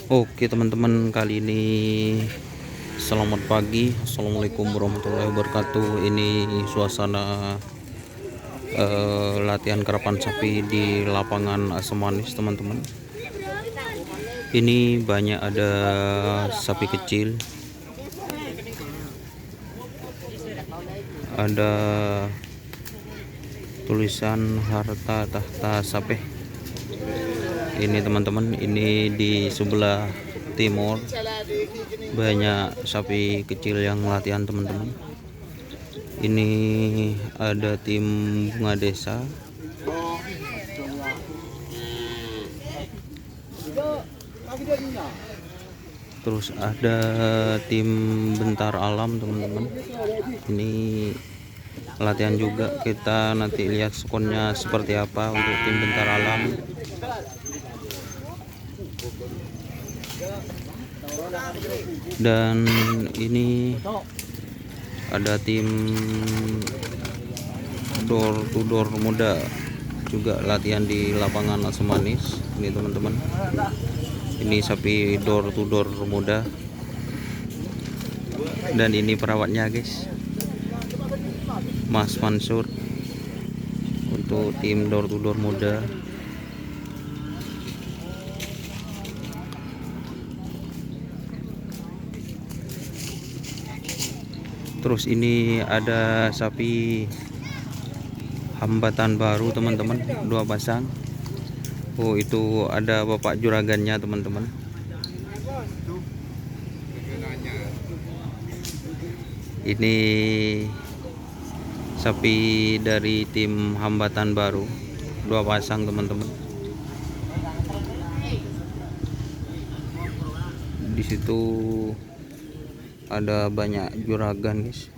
Oke teman-teman, kali ini selamat pagi, assalamualaikum warahmatullahi wabarakatuh. Ini suasana latihan karapan sapi di lapangan Asam Manis teman-teman. Ini banyak ada sapi kecil, ada tulisan harta tahta sapi. Ini teman-teman, ini di sebelah timur banyak sapi kecil yang latihan teman-teman. Ini ada tim bunga desa, terus ada tim bentar alam teman-teman. Ini latihan juga, kita nanti lihat skonnya seperti apa untuk tim bentar alam. Dan ini ada tim door to door muda juga latihan di lapangan Asam Manis. Ini teman-teman, ini sapi door to door muda, dan ini perawatnya guys, Mas Mansur untuk tim door to door muda. Terus ini ada sapi hambatan baru teman-teman, 2 pasang. Oh, itu ada bapak juragannya teman-teman. Ini sapi dari tim hambatan baru, 2 pasang teman-teman. Di situ ada banyak juragan guys.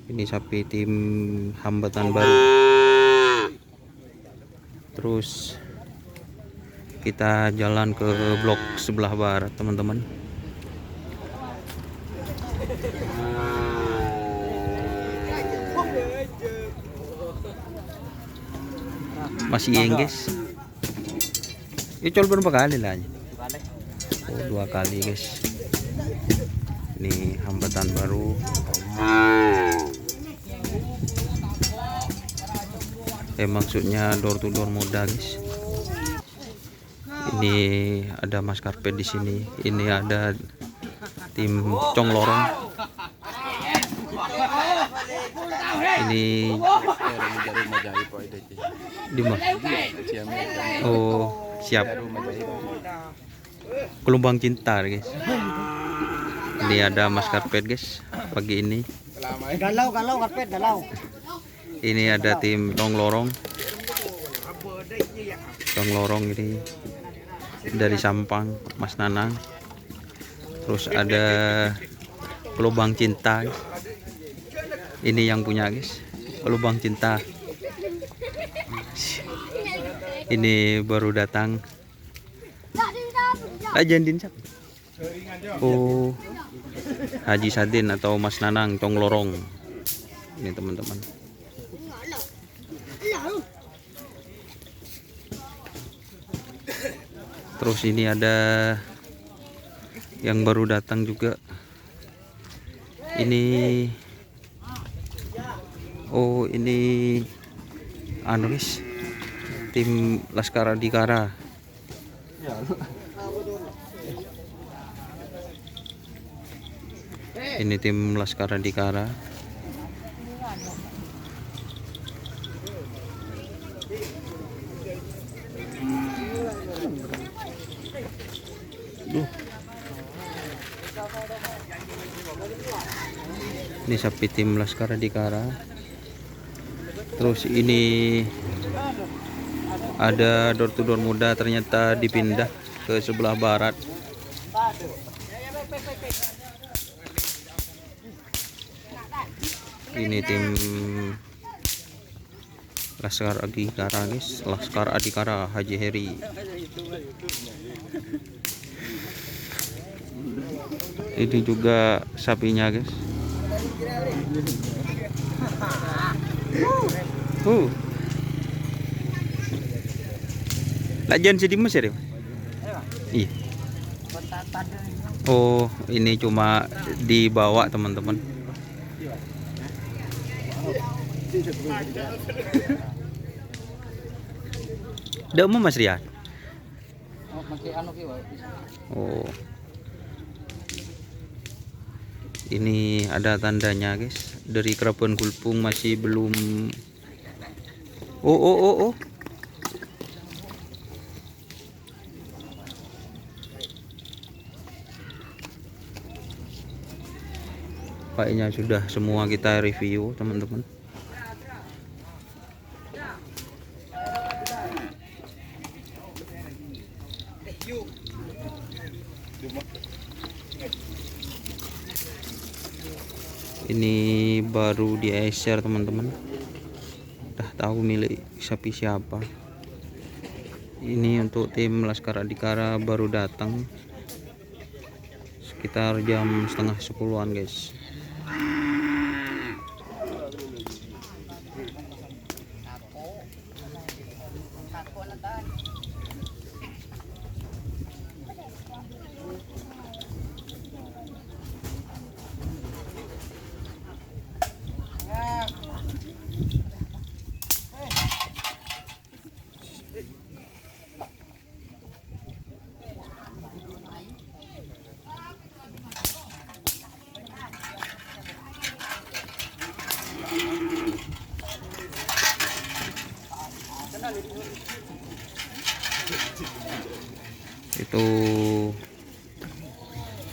Ini sapi tim hambatan baru. Terus kita jalan ke blok sebelah barat teman-teman. Masih yang guys. Ini coba berapa kali lah? Oh, 2 kali guys. Ini hambatan baru. Maksudnya door to door muda guys. Ini ada Mas Karpet di sini. Ini ada tim Cong Lorong. Ini di mana? Oh, siap. Gelombang cinta guys. Ini ada Mas Karpet guys pagi ini. Galau Karpet galau. Ini ada tim Cong Lorong. Cong Lorong ini dari Sampang, Mas Nanang. Terus ada Gelombang Cinta. Ini yang punya guys, Gelombang Cinta. Ini baru datang. Jandin siapa? Oh, Haji Sadin atau Mas Nanang Cong Lorong. Ini teman-teman. Terus ini ada yang baru datang juga. Ini oh, ini Anulis tim Laskar Adhikara. Ini tim Laskar Adhikara. Ini sapi tim Laskar Adhikara. Terus ini ada door to door muda, ternyata dipindah ke sebelah barat. Ini tim Laskar Adhikara guys, Laskar Adhikara Haji Heri. Ini juga sapinya guys. Lajan sedih Mas ya. Ih. Oh, ini cuma dibawa teman-teman. Udah mau Mas Rian? Oh. Ini ada tandanya guys. Dari Kerapuan Gulpung masih belum. Oh. Kayaknya sudah semua kita review teman-teman. Ini baru di share teman-teman. Udah tahu milik sapi siapa. Ini untuk tim Laskar Adhikara baru datang sekitar jam setengah 10-an guys. Itu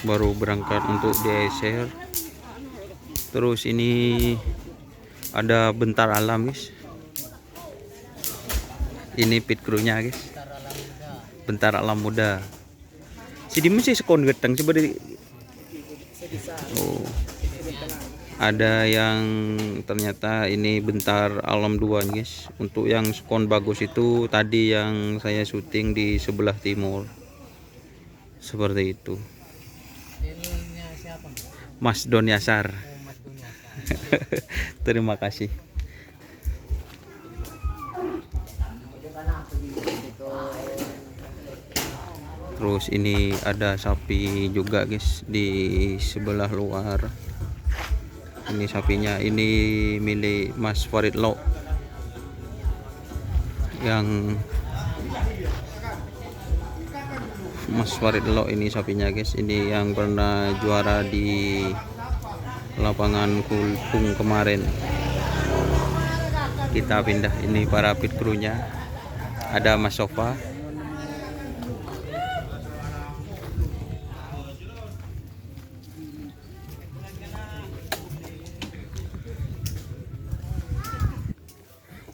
baru berangkat untuk DSR. Terus ini ada Bentar Alam guys. Ini pit krunya guys. Bentar Alam muda. Si Dimas sih sekon geteng coba di. Oh. Ada yang ternyata ini Bentar Alam 2 guys. Untuk yang skon bagus itu tadi yang saya syuting di sebelah timur. Seperti itu. Mas Don Yasar. Terima kasih. Terus ini ada sapi juga guys di sebelah luar. Ini sapinya ini milik Mas Farid Lo yang Mas Farid Lo ini sapinya guys. Ini yang pernah juara di lapangan Gulpung kemarin. Kita pindah, ini para pit krunya. Ada Mas Sofa.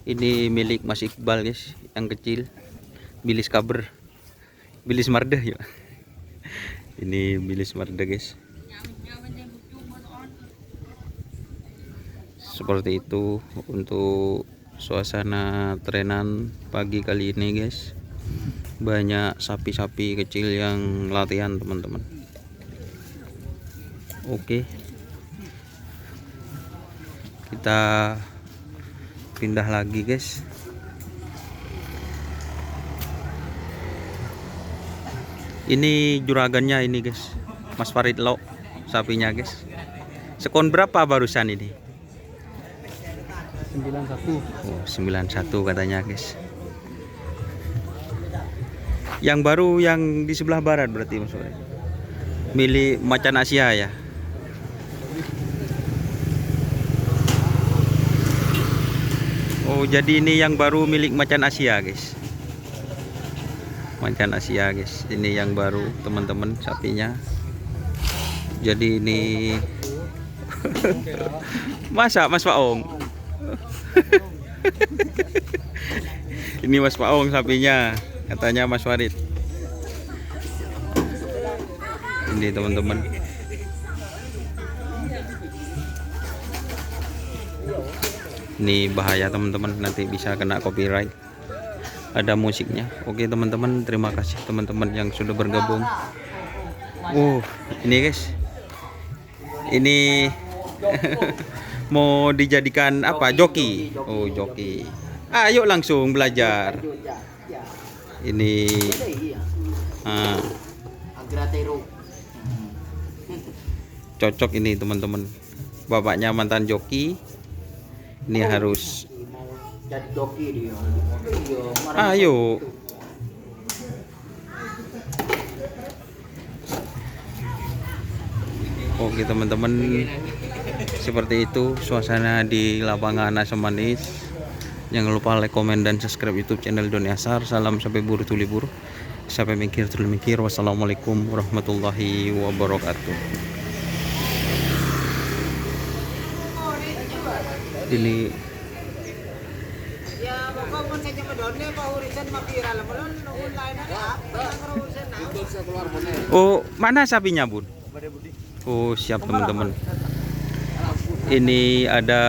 Ini milik Mas Iqbal guys, yang kecil, Bilis Kaber, Bilis Marda ya. Ini Bilis Marda guys. Seperti itu untuk suasana trenan pagi kali ini guys. Banyak sapi-sapi kecil yang latihan teman-teman. Oke, kita pindah lagi guys. Ini juragannya ini guys, Mas Farid Lo sapinya guys. Sekon berapa barusan ini? 91. Oh, 91 katanya guys. Yang baru yang di sebelah barat berarti Mas Farid. Milik Macan Asia ya. Oh, jadi ini yang baru milik Macan Asia guys. Macan Asia guys. Ini yang baru teman-teman sapinya. Jadi ini masa Mas Paong. Ini Mas Paong sapinya. Katanya Mas Farid. Ini teman-teman. Ini bahaya teman-teman, nanti bisa kena copyright. Ada musiknya. Oke teman-teman, terima kasih teman-teman yang sudah bergabung. Ini guys. Ini mau dijadikan apa? Joki. Oh, joki. Ayo langsung belajar. Ini Nah, Agratero. cocok ini teman-teman. Bapaknya mantan joki. Ini harus Jadi joki dia. ayo. Oke teman-teman, seperti itu suasana di lapangan Asam Manis. Jangan lupa like, komen, dan subscribe YouTube channel Doni Asar. Salam sampai buru tuli buru, sampai mikir tuli mikir. Wassalamualaikum warahmatullahi wabarakatuh. Ini oh, mana sapinya bun? Oh siap teman-teman. Ini ada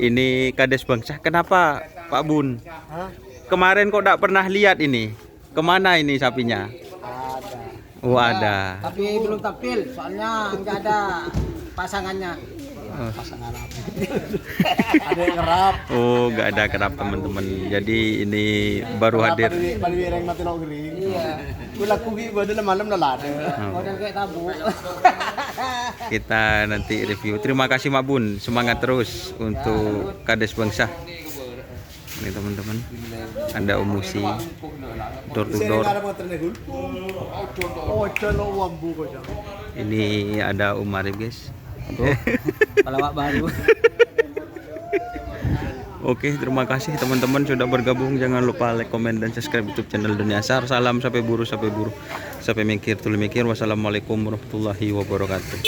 ini Kades Bangsa. Kenapa Pak Bun? Hah? Kemarin kok tidak pernah lihat ini? Kemana ini sapinya? Ada. Oh ada. Tapi belum tampil, soalnya nggak ada pasangannya. Oh. Pasangan apa? Ada yang kerap. Oh nggak ada kerap teman-teman. Jadi ini baru hadir. Balik mati lo kering. Iya. Gue laku gitu, gue malam udah ada. Model kayak tabu. Kita nanti review. Terima kasih Mak Bun, semangat terus untuk Kades Bangsa. Ini teman-teman, ada umusi door to door. Ini ada Umarib guys. Pelawak baru. Oke, terima kasih teman-teman sudah bergabung. Jangan lupa like, komen, dan subscribe YouTube channel Doni Asar. Salam sampai buru, sampai mikir tuli mikir. Wassalamualaikum warahmatullahi wabarakatuh.